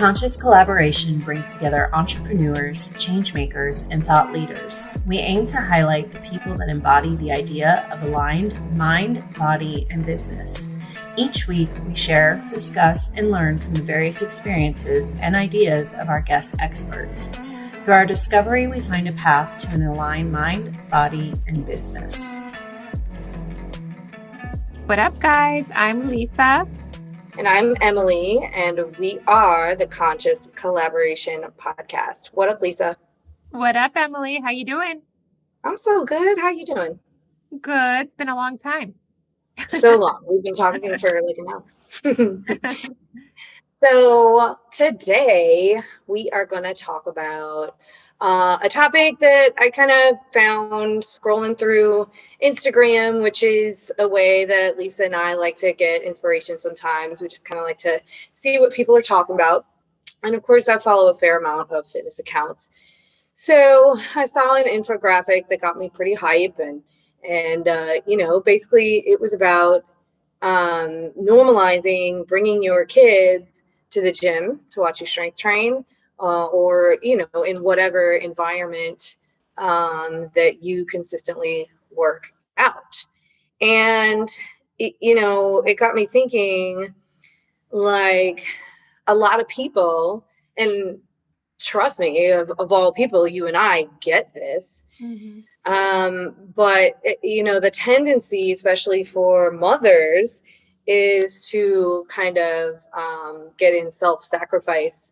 Conscious Collaboration brings together entrepreneurs, change makers, and thought leaders. We aim to highlight the people that embody the idea of aligned mind, body, and business. Each week, we share, discuss, and learn from the various experiences and ideas of our guest experts. Through our discovery, we find a path to an aligned mind, body, and business. What up, guys? I'm Lisa. And I'm Emily, and we are the Conscious Collaboration Podcast. What up, Lisa? What up, Emily? How you doing? I'm so good. How you doing? Good. It's been a long time. So long. We've been talking for like an hour. So today we are going to talk about a topic that I kind of found scrolling through Instagram, which is a way that Lisa and I like to get inspiration sometimes. We just kind of like to see what people are talking about. And of course, I follow a fair amount of fitness accounts. So I saw an infographic that got me pretty hype. And basically it was about normalizing bringing your kids to the gym to watch you strength train. Or in whatever environment that you consistently work out. And, it got me thinking, like, a lot of people, and trust me, of all people, you and I get this. Mm-hmm. But, the tendency, especially for mothers, is to kind of get in self-sacrifice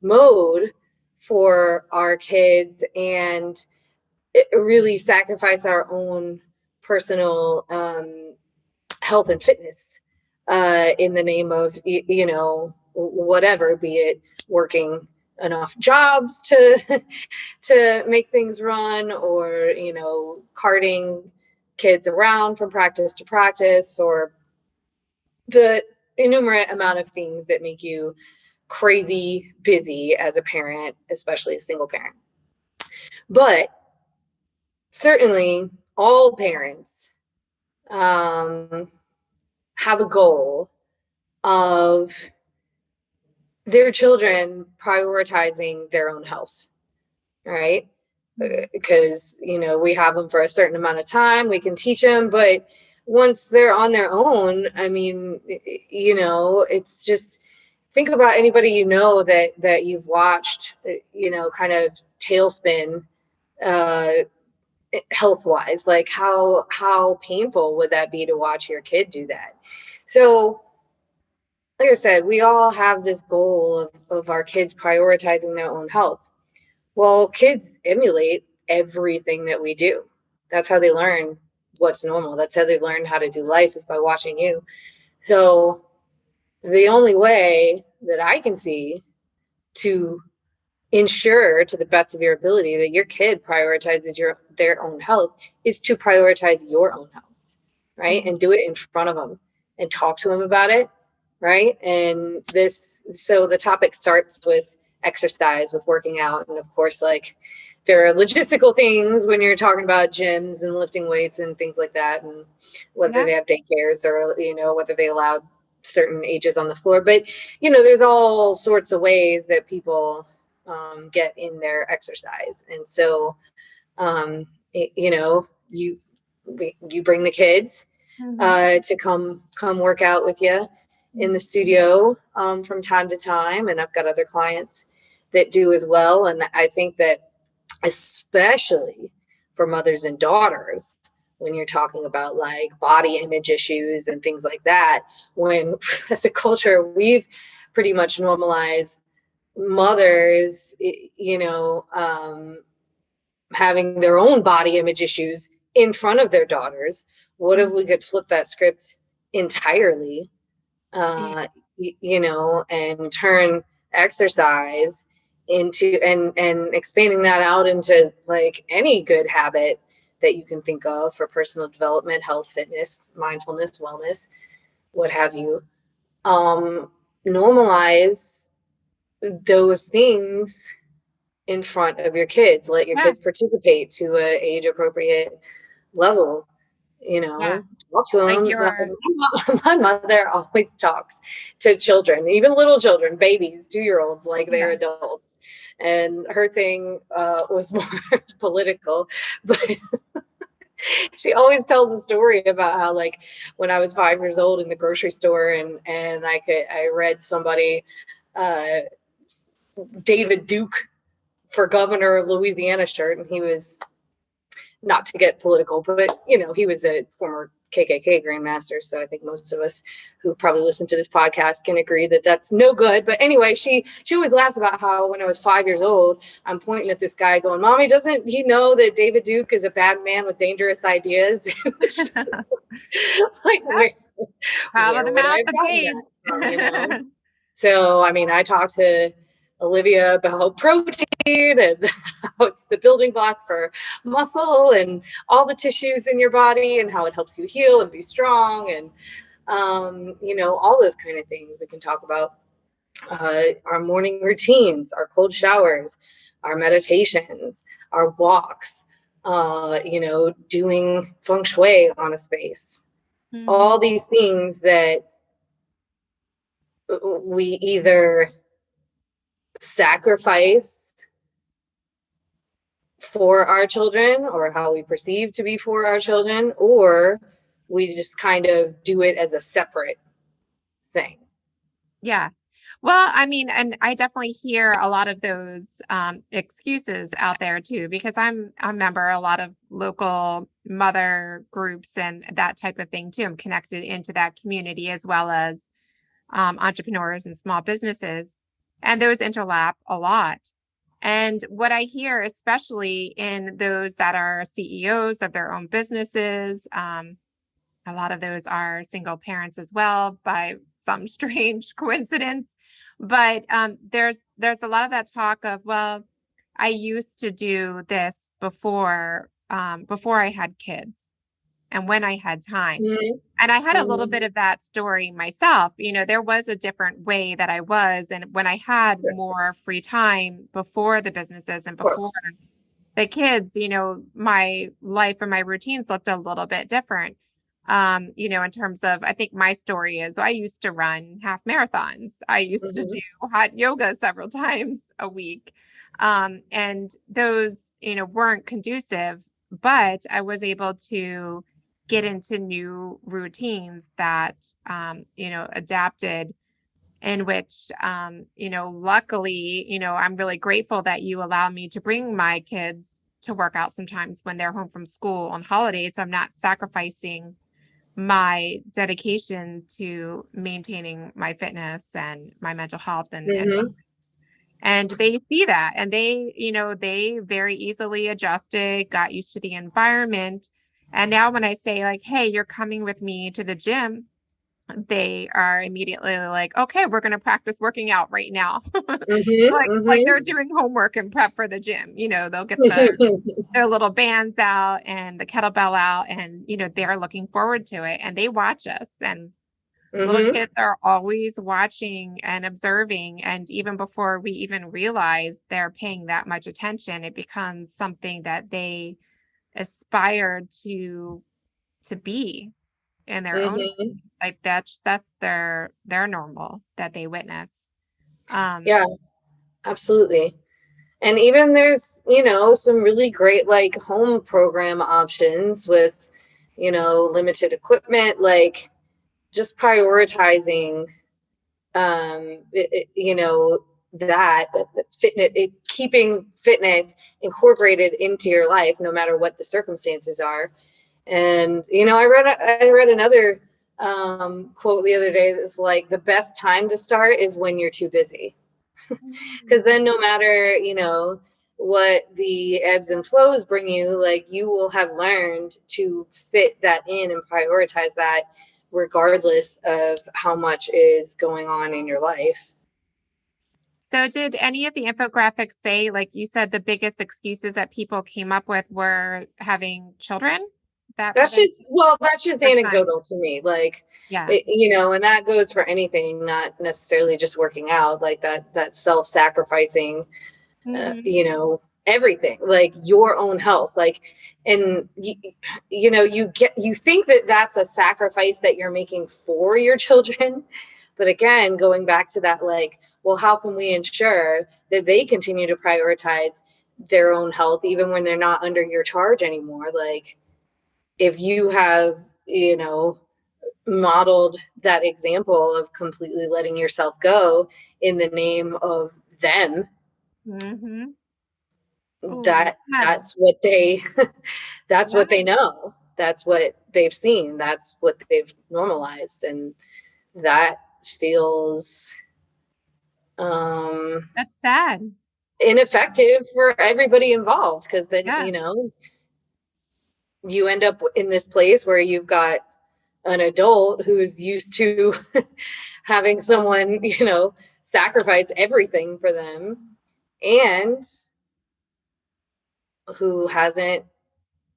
mode for our kids and really sacrifice our own personal health and fitness in the name of whatever, be it working enough jobs to make things run, or carting kids around from practice to practice, or the innumerate amount of things that make you crazy busy as a parent, especially a single parent. But certainly all parents have a goal of their children prioritizing their own health, right? Because, we have them for a certain amount of time, we can teach them, but once they're on their own, I mean, it's just, think about anybody that you've watched, kind of tailspin health-wise. Like how painful would that be to watch your kid do that? So, like I said, we all have this goal of our kids prioritizing their own health. Well, kids emulate everything that we do. That's how they learn what's normal. That's how they learn how to do life, is by watching you. So the only way that I can see to ensure, to the best of your ability, that your kid prioritizes their own health is to prioritize your own health, right? Mm-hmm. And do it in front of them and talk to them about it, right? And so the topic starts with exercise, with working out. And of course, like, there are logistical things when you're talking about gyms and lifting weights and things like that, and whether they have daycares or, whether they allow certain ages on the floor. But there's all sorts of ways that people get in their exercise. And so you bring the kids to come work out with you in the studio from time to time, and I've got other clients that do as well. And I think that especially for mothers and daughters, when you're talking about like body image issues and things like that, when as a culture, we've pretty much normalized mothers, having their own body image issues in front of their daughters. What if we could flip that script entirely, and turn exercise into and expanding that out into like any good habit that you can think of for personal development, health, fitness, mindfulness, wellness, what have you. Normalize those things in front of your kids. Let your kids participate to an age appropriate level. Yeah. talk to Like them. your, My mother always talks to children, even little children, babies, 2-year-olds, like they're yeah. adults. And her thing was more political, but she always tells a story about how, like, when I was 5 years old in the grocery store, and I read somebody, uh, David Duke for governor of Louisiana shirt, and he was, not to get political, but he was a former KKK grandmaster. So I think most of us who probably listen to this podcast can agree that that's no good. But anyway, she always laughs about how when I was 5 years old, I'm pointing at this guy going, "Mommy, doesn't he know that David Duke is a bad man with dangerous ideas?" Like, out of where the would I mouth have of gotten that babes. from? So, I mean, I talked to Olivia about protein and how it's the building block for muscle and all the tissues in your body, and how it helps you heal and be strong, and all those kind of things we can talk about. Our morning routines, our cold showers, our meditations, our walks, doing feng shui on a space. All Mhm. these things that we either sacrifice for our children, or how we perceive to be for our children, or we just kind of do it as a separate thing. Yeah. Well, I mean, and I definitely hear a lot of those excuses out there too, because I'm a member of a lot of local mother groups and that type of thing too. I'm connected into that community as well as entrepreneurs and small businesses, and those interlap a lot. And what I hear, especially in those that are CEOs of their own businesses, a lot of those are single parents as well, by some strange coincidence. But there's a lot of that talk of, well, I used to do this before I had kids and when I had time. Mm-hmm. And I had a little Mm-hmm. bit of that story myself. There was a different way that I was. And when I had Sure. more free time before the businesses and Of before course. the kids, my life and my routines looked a little bit different. In terms of, I think my story is I used to run half marathons. I used to Mm-hmm. do hot yoga several times a week. And those, weren't conducive, but I was able to get into new routines that, adapted, in which, luckily, I'm really grateful that you allow me to bring my kids to work out sometimes when they're home from school on holidays. So I'm not sacrificing my dedication to maintaining my fitness and my mental health and Mm-hmm. and they see that, and they very easily adjusted, got used to the environment. And now when I say, like, hey, you're coming with me to the gym, they are immediately like, okay, we're going to practice working out right now. Like they're doing homework and prep for the gym. They'll get Mm-hmm. their little bands out and the kettlebell out, and they're looking forward to it, and they watch us. And little Mm-hmm. kids are always watching and observing, and even before we even realize they're paying that much attention, it becomes something that they aspire to be in their own, Mm-hmm. like that's their normal that they witness. um Yeah, absolutely. And even there's, some really great, like, home program options with, limited equipment, like just prioritizing, that fitness, keeping fitness incorporated into your life, no matter what the circumstances are. And, I read another quote the other day that's like, the best time to start is when you're too busy. Because then no matter, what the ebbs and flows bring you, like, you will have learned to fit that in and prioritize that regardless of how much is going on in your life. So did any of the infographics say, like you said, the biggest excuses that people came up with were having children that prevented That's just their time? anecdotal to me. Like, Yeah. and that goes for anything, not necessarily just working out, like that self-sacrificing, Mhm. you know, everything, like your own health. Like, and you know, you think that that's a sacrifice that you're making for your children. But again, going back to that, like, well, how can we ensure that they continue to prioritize their own health even when they're not under your charge anymore? Like, if you have, you know, modeled that example of completely letting yourself go in the name of them, Mm-hmm. Oh, that yeah. that's what they that's Yeah. what they know, that's what they've seen, that's what they've normalized, and that feels That's sad. ineffective for everybody involved, because then, Yeah. you know, you end up in this place where you've got an adult who's used to having someone, you know, sacrifice everything for them, and who hasn't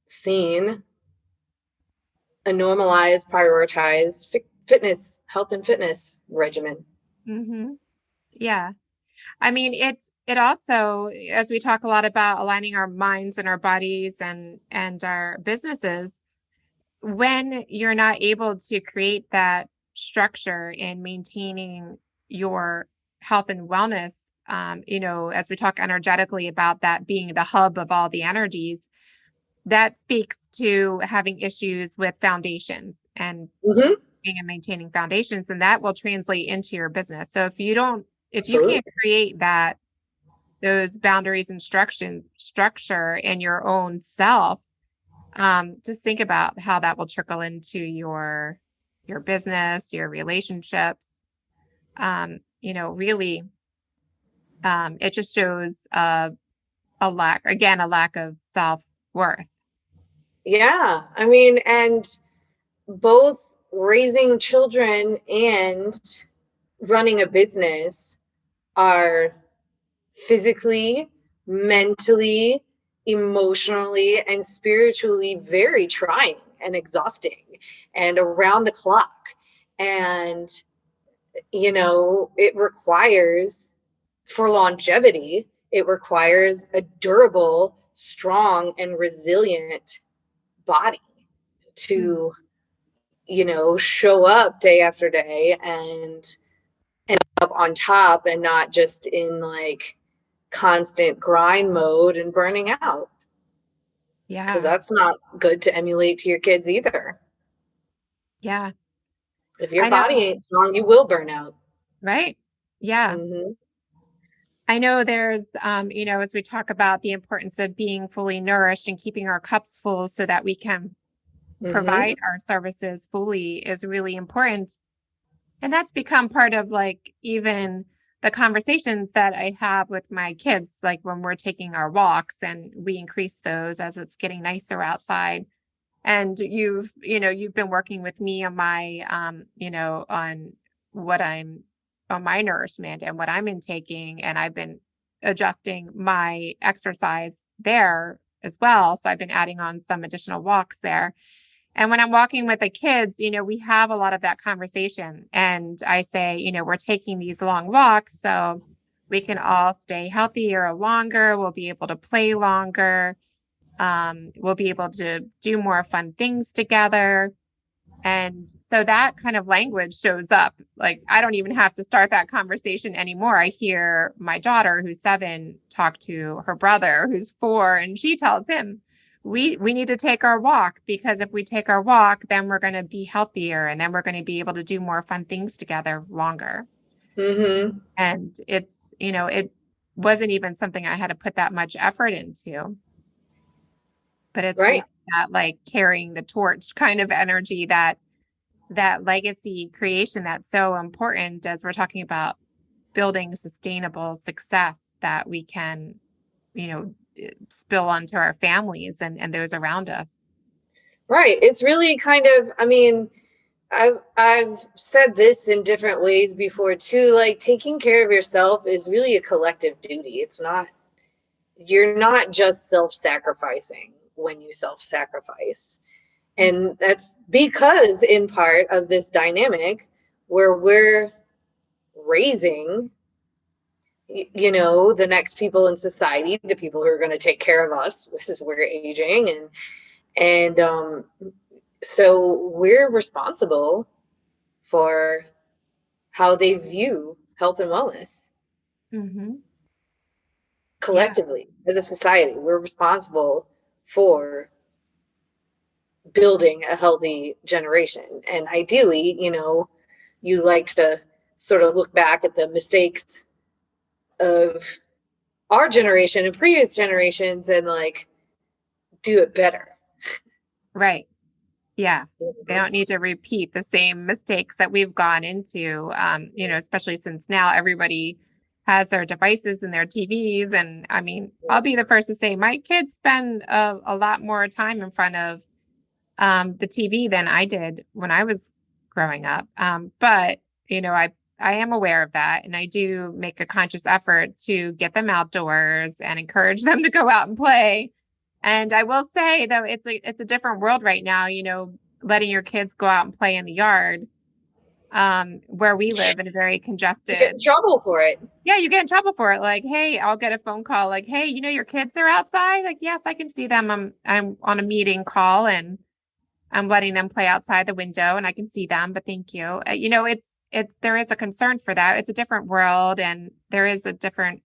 seen a normalized, prioritized fitness, health and fitness regimen. Mm-hmm. Yeah. I mean, it also, as we talk a lot about aligning our minds and our bodies and our businesses, when you're not able to create that structure in maintaining your health and wellness, you know, as we talk energetically about that being the hub of all the energies, that speaks to having issues with foundations and Mm-hmm. being and maintaining foundations, and that will translate into your business. So if you Absolutely. can't create those boundaries and structure in your own self, just think about how that will trickle into your business, your relationships. You know, really, it just shows a lack of self-worth. Yeah. I mean, and both raising children and running a business are physically, mentally, emotionally, and spiritually very trying and exhausting and around the clock. And, you know, it requires, for longevity, it requires a durable, strong, and resilient body Mm. to, you know, show up day after day and end up on top, and not just in like constant grind mode and burning out, because Yeah. that's not good to emulate to your kids either. Yeah. If your I know. body ain't strong, you will burn out. Right. Yeah. Mm-hmm. I know there's, you know, as we talk about the importance of being fully nourished and keeping our cups full so that we can Mm-hmm. provide our services fully is really important. And that's become part of like even the conversations that I have with my kids, like when we're taking our walks, and we increase those as it's getting nicer outside. And you've been working with me on my, you know, on what I'm on my nourishment and what I'm intaking. And I've been adjusting my exercise there as well. So I've been adding on some additional walks there. And when I'm walking with the kids, you know, we have a lot of that conversation. And I say, you know, we're taking these long walks so we can all stay healthier longer. We'll be able to play longer. We'll be able to do more fun things together. And so that kind of language shows up. Like, I don't even have to start that conversation anymore. I hear my daughter, who's 7, talk to her brother, who's 4, and she tells him, we need to take our walk, because if we take our walk, then we're going to be healthier, and then we're going to be able to do more fun things together longer. Mm-hmm. And it's, you know, it wasn't even something I had to put that much effort into, but it's Right. really that like carrying the torch kind of energy, that legacy creation that's so important as we're talking about building sustainable success that we can, you know, spill onto our families and those around us. Right. It's really kind of, I mean, I've said this in different ways before too. Like, taking care of yourself is really a collective duty. It's not, you're not just self-sacrificing when you self-sacrifice. And that's because, in part, of this dynamic where we're raising you know, the next people in society, the people who are going to take care of us, as we're aging, and so we're responsible for how they view health and wellness. Mm-hmm. Collectively, as a society, we're responsible for building a healthy generation. And ideally, you know, you like to sort of look back at the mistakes of our generation and previous generations and like do it better. Right. Yeah. They don't need to repeat the same mistakes that we've gone into, you know, especially since now everybody has their devices and their TVs. And I mean, I'll be the first to say my kids spend a lot more time in front of the TV than I did when I was growing up. But, you know, I am aware of that. And I do make a conscious effort to get them outdoors and encourage them to go out and play. And I will say, though, it's a different world right now, you know, letting your kids go out and play in the yard where we live in a very You congested. get in trouble for it. Yeah, you get in trouble for it. Like, hey, I'll get a phone call like, hey, you know, your kids are outside. Like, yes, I can see them. I'm on a meeting call and I'm letting them play outside the window and I can see them, but thank you. You know, there is a concern for that. It's a different world and there is a different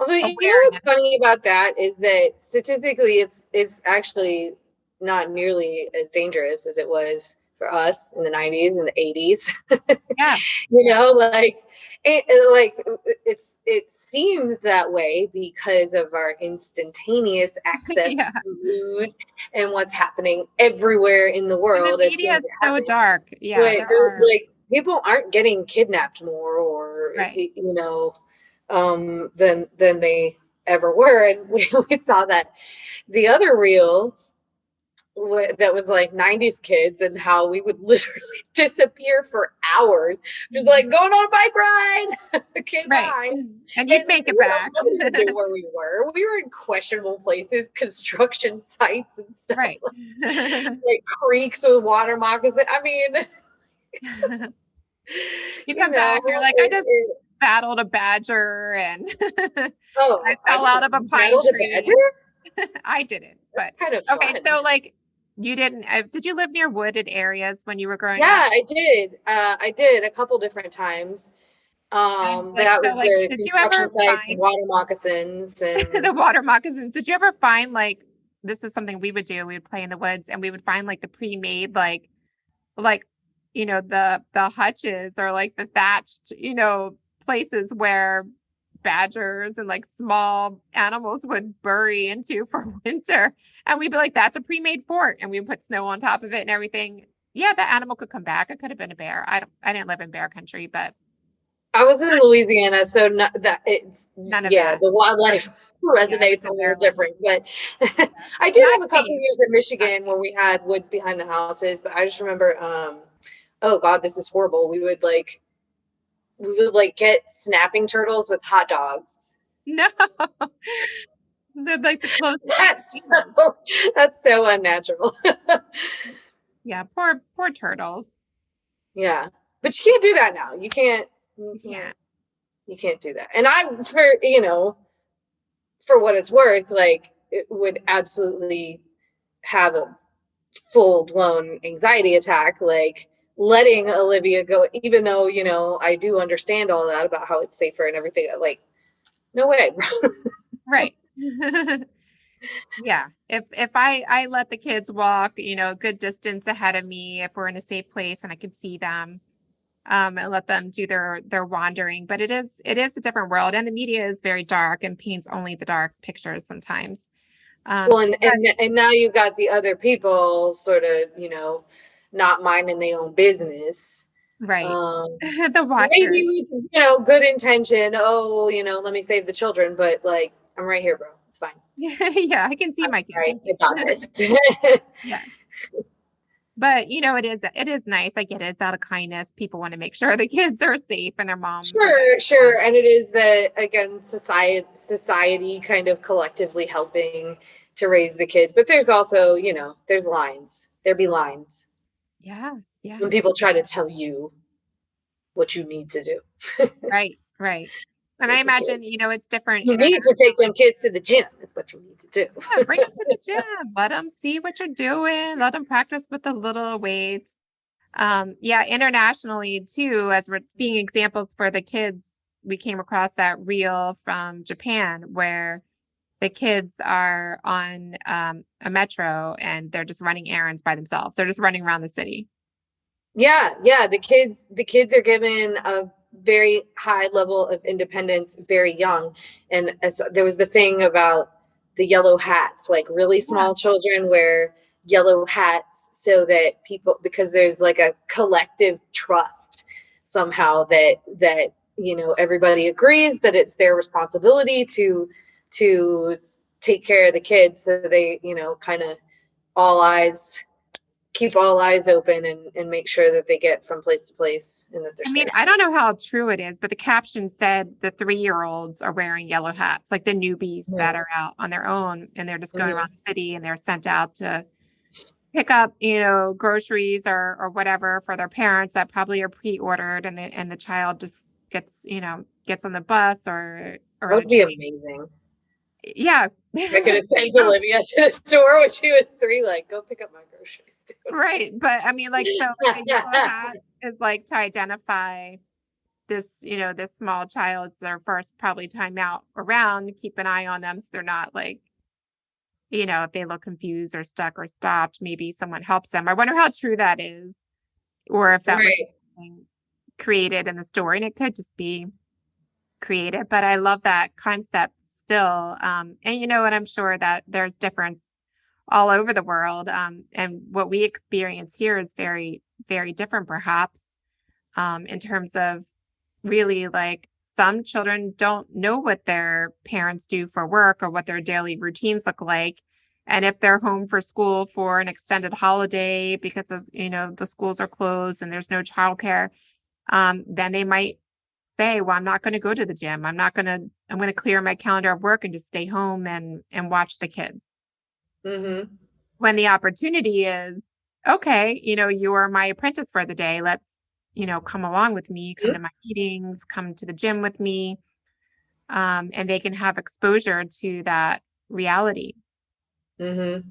Although, you know awareness. what's funny about that is that statistically it's actually not nearly as dangerous as it was for us in the 90s and the 80s. Yeah. You know, like it seems that way because of our instantaneous access Yeah. to news and what's happening everywhere in the And world. the media is so dark. Yeah. But There are. like people aren't getting kidnapped more or Right. you know than they ever were. And we saw that the other reel that was like 90s kids and how we would literally disappear for hours, just like going on a bike ride. Okay, Right. bye. And you'd And make it we back. don't know even where we were. We were in questionable places, construction sites and stuff, Right. like creeks with water moccasins. I mean, You you come know, back, you're like, I just battled a badger and I fell out of a pine battled a tree. badger? I didn't, but Kind of okay. fun. So like you didn't, did you live near wooded areas when you were growing Yeah, up? I did. I did a couple different times. And like, That so was like, the did you construction ever sites and find water moccasins and the water moccasins? Did you ever find like, this is something we would do. We would play in the woods and we would find like the pre-made, like, you know, the hutches or like the thatched, you know, places where badgers and like small animals would bury into for winter. And we'd be like, that's a pre-made fort. And we would put snow on top of it and everything. Yeah, that animal could come back. It could have been a bear. I didn't live in bear country, but I was in Louisiana, so none of yeah, that. the wildlife Yeah, I resonates was a in little Maryland. different. But I did have Not a couple safe. of years in Michigan where we had woods behind the houses, but I just remember, oh God, this is horrible. We would get snapping turtles with hot dogs. No. They're like the closest. That's so unnatural. Yeah, poor turtles. Yeah, but you can't do that now. You can't. You can't do that. And for what it's worth, like it would absolutely have a full blown anxiety attack, like letting Olivia go, even though, I do understand all that about how it's safer and everything. Like, no way. Right. Yeah. If I let the kids walk, you know, a good distance ahead of me, if we're in a safe place and I can see them, and let them do their wandering. But it is a different world, and the media is very dark and paints only the dark pictures sometimes. Well, and now you've got the other people sort of, not minding their own business. Right. The watchers. Maybe with, good intention. Oh, let me save the children, but like, I'm right here, bro. It's fine. Yeah, I can see my kids. Right, I got this. Yeah. But it is nice. I get it. It's out of kindness. People want to make sure the kids are safe and their moms. Sure. And it is that, again, society kind of collectively helping to raise the kids. But there's also, there's lines. There be lines. Yeah. When people try to tell you what you need to do. Right. And I imagine, it's different. You need to take them kids to the gym. That's what you need to do. Yeah, bring them to the gym. Let them see what you're doing. Let them practice with the little weights. Yeah, internationally too, as we're being examples for the kids, we came across that reel from Japan where the kids are on a metro and they're just running errands by themselves. They're just running around the city. Yeah. The kids are given a very high level of independence very young. And there was the thing about the yellow hats, like really small children wear yellow hats so that because there's like a collective trust somehow that everybody agrees that it's their responsibility to take care of the kids. So they, kind of keep all eyes open and make sure that they get from place to place and that they're safe. I don't know how true it is, but the caption said the 3-year-olds are wearing yellow hats, like the newbies that are out on their own and they're just going around the city and they're sent out to pick up, groceries or whatever for their parents that probably are pre-ordered and the child just gets on the bus or that would be amazing. Yeah. I could have sent Olivia to the store when she was 3, like, go pick up my groceries. Right. But I mean, like, so a yellow hat is like to identify this, this small child. It's their first probably time out around, keep an eye on them. So they're not like, if they look confused or stuck or stopped, maybe someone helps them. I wonder how true that is, or if that was something created in the story, and it could just be created. But I love that concept still. And I'm sure that there's difference all over the world. And what we experience here is very, very different, perhaps, in terms of really like some children don't know what their parents do for work or what their daily routines look like. And if they're home for school for an extended holiday because the schools are closed and there's no childcare, then they might say, well, I'm not going to go to the gym. I'm going to clear my calendar of work and just stay home and watch the kids. Mm-hmm. When the opportunity is, okay, you are my apprentice for the day. Let's, come along with me, come to my meetings, come to the gym with me. And they can have exposure to that reality. Mm-hmm.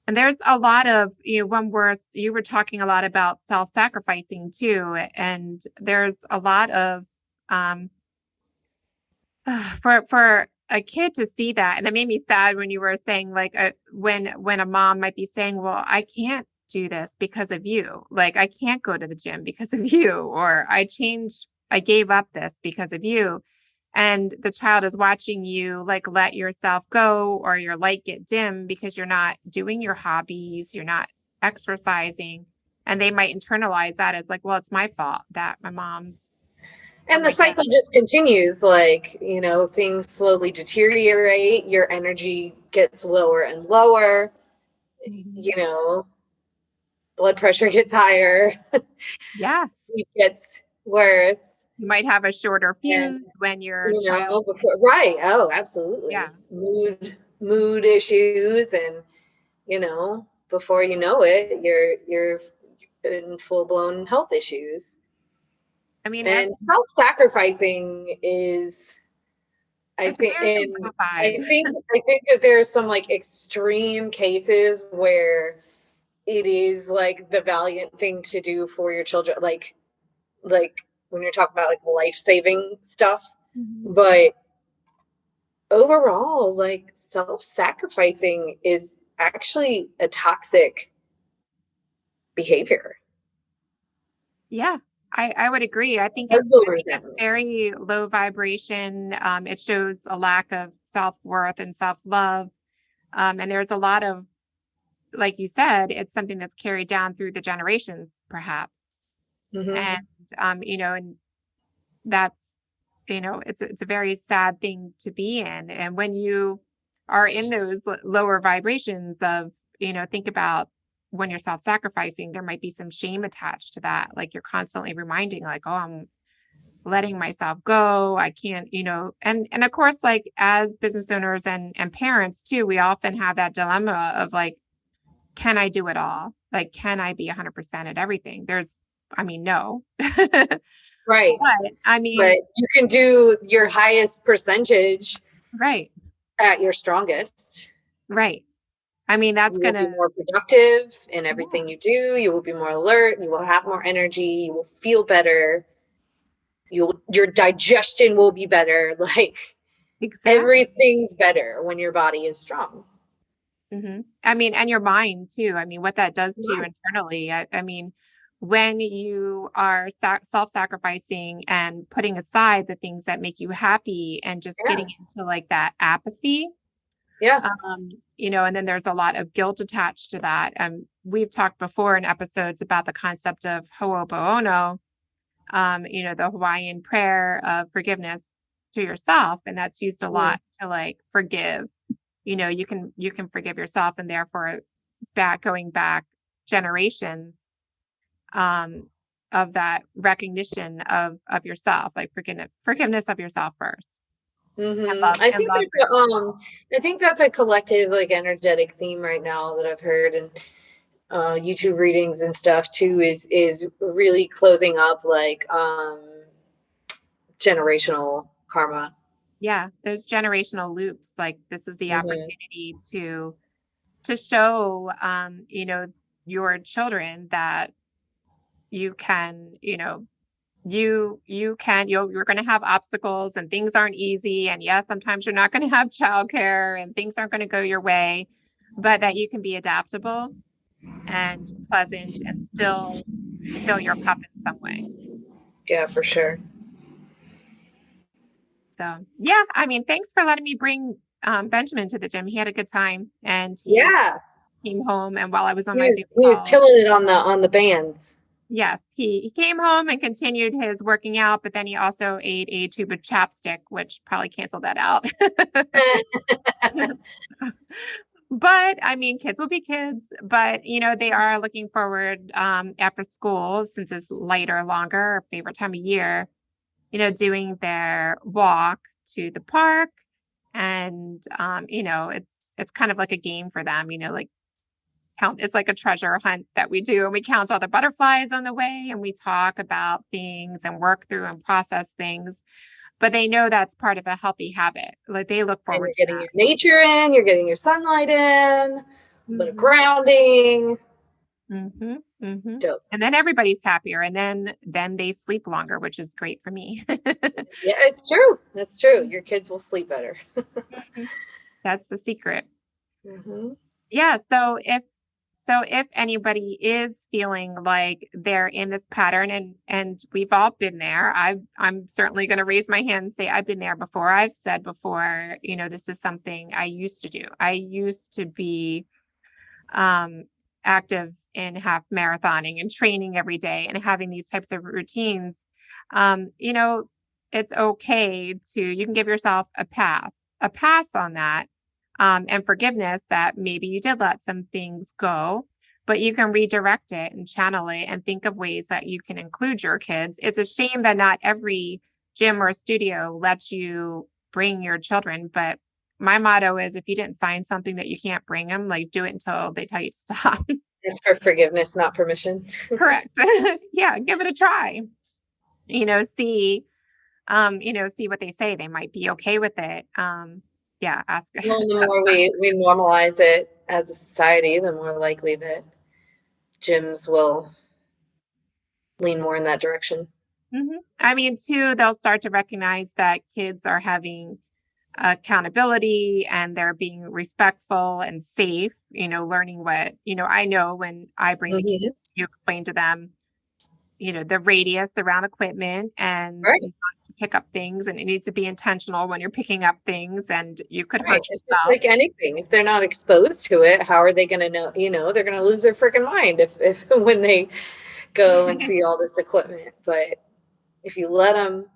And there's a lot of, you were talking a lot about self-sacrificing too. And there's a lot of, for a kid to see that. And it made me sad when you were saying like, when a mom might be saying, well, I can't do this because of you. Like, I can't go to the gym because of you, or I gave up this because of you. And the child is watching you like let yourself go or your light get dim because you're not doing your hobbies, you're not exercising. And they might internalize that as like, well, it's my fault that my mom's. And the cycle just continues, like, things slowly deteriorate, your energy gets lower and lower, blood pressure gets higher. Yeah. Sleep gets worse. You might have a shorter fuse when you're right. Oh, absolutely. Yeah. Mood issues, and before you know it, you're in full-blown health issues. I mean, and self-sacrificing is, I think that there's some like extreme cases where it is like the valiant thing to do for your children, like when you're talking about like life-saving stuff. Mm-hmm. But overall, like self-sacrificing is actually a toxic behavior. Yeah, I would agree. I think it's very low vibration. It shows a lack of self-worth and self-love. And there's a lot of, like you said, it's something that's carried down through the generations, perhaps. Mm-hmm. And, and that's, it's a very sad thing to be in. And when you are in those lower vibrations of, think about when you're self-sacrificing, there might be some shame attached to that. Like you're constantly reminding like, oh, I'm letting myself go. I can't, and of course, like as business owners and parents too, we often have that dilemma of like, can I do it all? Like, can I be 100% at everything? There's I mean, no. Right. But I mean, But you can do your highest percentage right, at your strongest. right. I mean, that's You will be gonna, more productive in yeah, everything you do. You will be more alert. You will have more energy. You will feel better. Your digestion will be better. Like exactly. everything's better when your body is strong. I mean, and your mind too. I mean, what that does to you Right. internally. I mean, when you are self-sacrificing and putting aside the things that make you happy and just Yeah. getting into like that apathy, Yeah. and then there's a lot of guilt attached to that. We've talked before in episodes about the concept of Ho'oponopono, the Hawaiian prayer of forgiveness to yourself. And that's used a lot to like forgive. You can forgive yourself, and therefore going back generations of that recognition of yourself, like forgiveness of yourself first. And love I and think love for there's yourself. I think that's a collective like energetic theme right now that I've heard, and YouTube readings and stuff too is really closing up like generational karma. Yeah, there's generational loops. Like this is the Mm-hmm. opportunity to show your children that you can, you're going to have obstacles and things aren't easy, and yes, sometimes you're not going to have childcare and things aren't going to go your way, but that you can be adaptable and pleasant and still fill your cup in some way. Yeah, for sure. So yeah, I mean, thanks for letting me bring Benjamin to the gym. He had a good time, and he Yeah, came home, and while I was on he my was Zoom he was call, killing it on the bands. yes, he came home and continued his working out, but then he also ate a tube of chapstick, which probably canceled that out. But I mean, kids will be kids, but they are looking forward after school, since it's lighter, longer, our favorite time of year, doing their walk to the park. And it's kind of like a game for them, like it's like a treasure hunt that we do, and we count all the butterflies on the way, and we talk about things and work through and process things. But they know that's part of a healthy habit. Like they look And forward you're to getting your nature in, you're getting your sunlight in, a bit of that. grounding. Mm-hmm, mm-hmm. Dope. And then everybody's happier, and then they sleep longer, which is great for me. Yeah, it's true. That's true. Your kids will sleep better. Mhm. That's the secret. Mm-hmm. Yeah. So if anybody is feeling like they're in this pattern, and we've all been there, I'm certainly going to raise my hand and say I've been there before. I've said before, this is something I used to do. I used to be active in half marathoning and training every day and having these types of routines. It's okay you can give yourself a pass on that, and forgiveness that maybe you did let some things go, but you can redirect it and channel it and think of ways that you can include your kids. It's a shame that not every gym or studio lets you bring your children, but my motto is, if you didn't sign something that you can't bring them, like do it until they tell you to stop. It's for forgiveness, not permission. Correct. Yeah, give it a try. See, see what they say. They might be okay with it. Yeah, ask. Well, the more we normalize it as a society, the more likely that gyms will lean more in that direction. I mean, too, they'll start to recognize that kids are having accountability and they're being respectful and safe, learning what, I know when I bring the Mm-hmm. kids, you explain to them, the radius around equipment and Right. not to pick up things, and it needs to be intentional when you're picking up things, and you could Right. hurt It's just yourself. like anything. If they're not exposed to it, how are they going to know? They're going to lose their freaking mind if when they go and see all this equipment. But if you let them,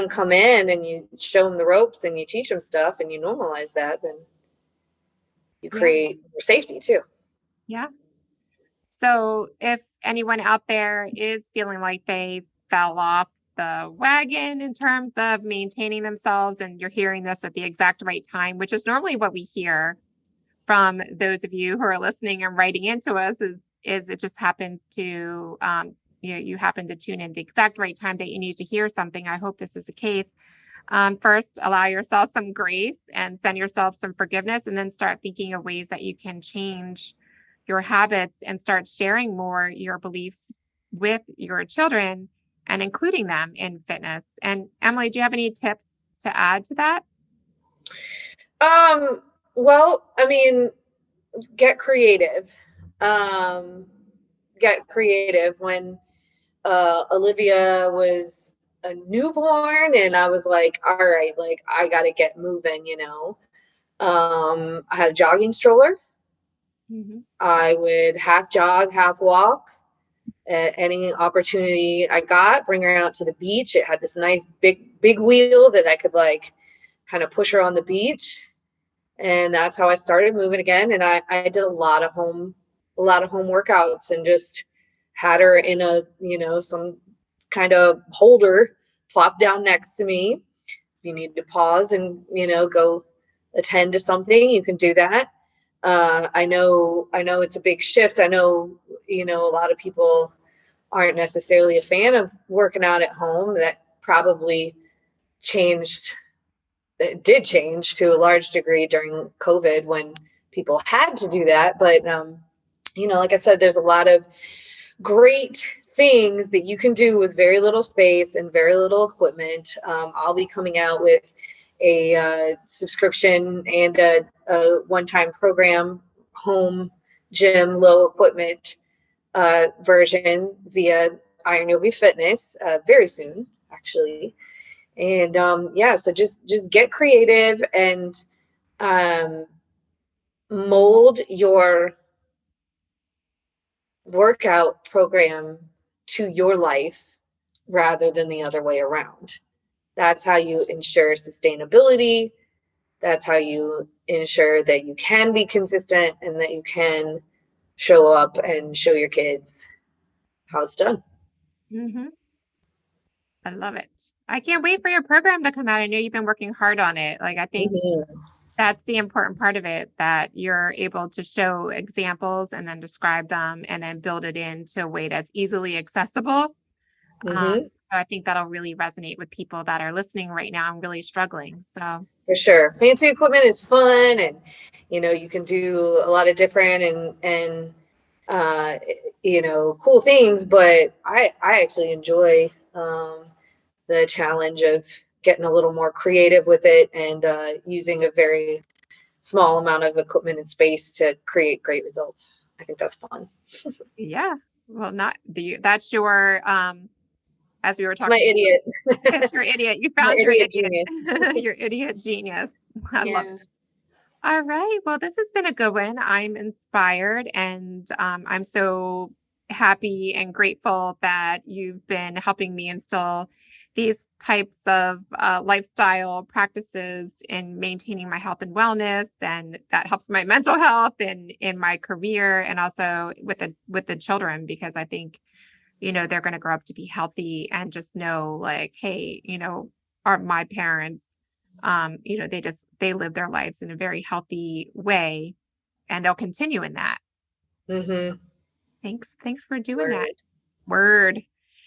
come in and you show them the ropes and you teach them stuff and you normalize that, then you Yeah. create more safety too. Yeah. So if anyone out there is feeling like they fell off the wagon in terms of maintaining themselves, and you're hearing this at the exact right time, which is normally what we hear from those of you who are listening and writing into us, is it just happens to you happen to tune in the exact right time that you need to hear something. I hope this is the case. First, allow yourself some grace and send yourself some forgiveness, and then start thinking of ways that you can change your habits and start sharing more your beliefs with your children and including them in fitness. And Emily, do you have any tips to add to that? Well, I mean, get creative. Get creative. When Olivia was a newborn and I was like, all right, like I got to get moving, I had a jogging stroller. Mm-hmm. I would half jog, half walk at any opportunity I got, bring her out to the beach. It had this nice big wheel that I could like kind of push her on the beach. And that's how I started moving again. And I did a lot of home workouts and just had her in some kind of holder plop down next to me. If you need to pause and, go attend to something, you can do that. I know it's a big shift. I know, a lot of people aren't necessarily a fan of working out at home. That probably it did change to a large degree during COVID when people had to do that. But, like I said, there's a lot of great things that you can do with very little space and very little equipment. I'll be coming out with a subscription and a one-time program, home gym, low equipment version via Iron Yogi Fitness very soon, actually. And so just get creative and mold your workout program to your life rather than the other way around. That's how you ensure sustainability. That's how you ensure that you can be consistent and that you can show up and show your kids how it's done. Mm-hmm. I love it. I can't wait for your program to come out. I know you've been working hard on it. Like, I think that's the important part of it, that you're able to show examples and then describe them and then build it into a way that's easily accessible. So I think that'll really resonate with people that are listening right now and really struggling. So for sure. Fancy equipment is fun, and, you can do a lot of different and cool things, but I actually enjoy the challenge of getting a little more creative with it and using a very small amount of equipment and space to create great results. I think that's fun. Yeah. Well, that's your, as we were talking. It's my idiot. It's your idiot. You found your idiot genius. Your idiot genius. I love it. All right. Well, this has been a good one. I'm inspired, and I'm so happy and grateful that you've been helping me instill these types of lifestyle practices in maintaining my health and wellness, and that helps my mental health and in my career, and also with the children, because I think, they're going to grow up to be healthy and just know, like, hey, my parents, they live their lives in a very healthy way, and they'll continue in that. Mm-hmm. Thanks for doing that. Word.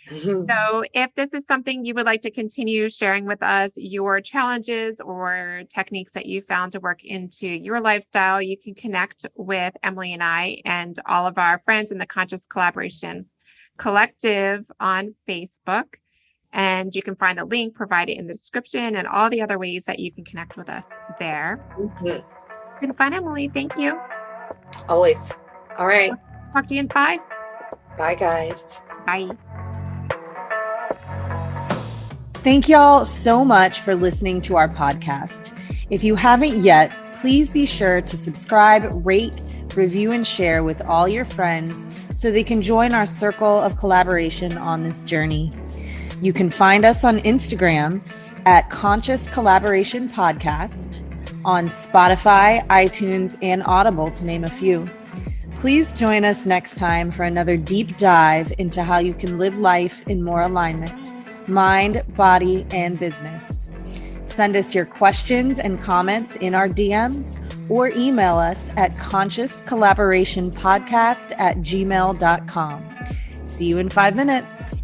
So if this is something you would like to continue sharing with us, your challenges or techniques that you found to work into your lifestyle, you can connect with Emily and I and all of our friends in the Conscious Collaboration Collective on Facebook. And you can find the link provided in the description and all the other ways that you can connect with us there. It's been fun, Emily. Thank you. Always. All right. Talk to you in 5. Bye, guys. Bye. Thank y'all so much for listening to our podcast. If you haven't yet, please be sure to subscribe, rate, review, and share with all your friends so they can join our circle of collaboration on this journey. You can find us on Instagram at Conscious Collaboration Podcast, on Spotify, iTunes, and Audible, to name a few. Please join us next time for another deep dive into how you can live life in more alignment, mind, body, and business. Send us your questions and comments in our DMs or email us at consciouscollaborationpodcast@gmail.com. See you in 5 minutes.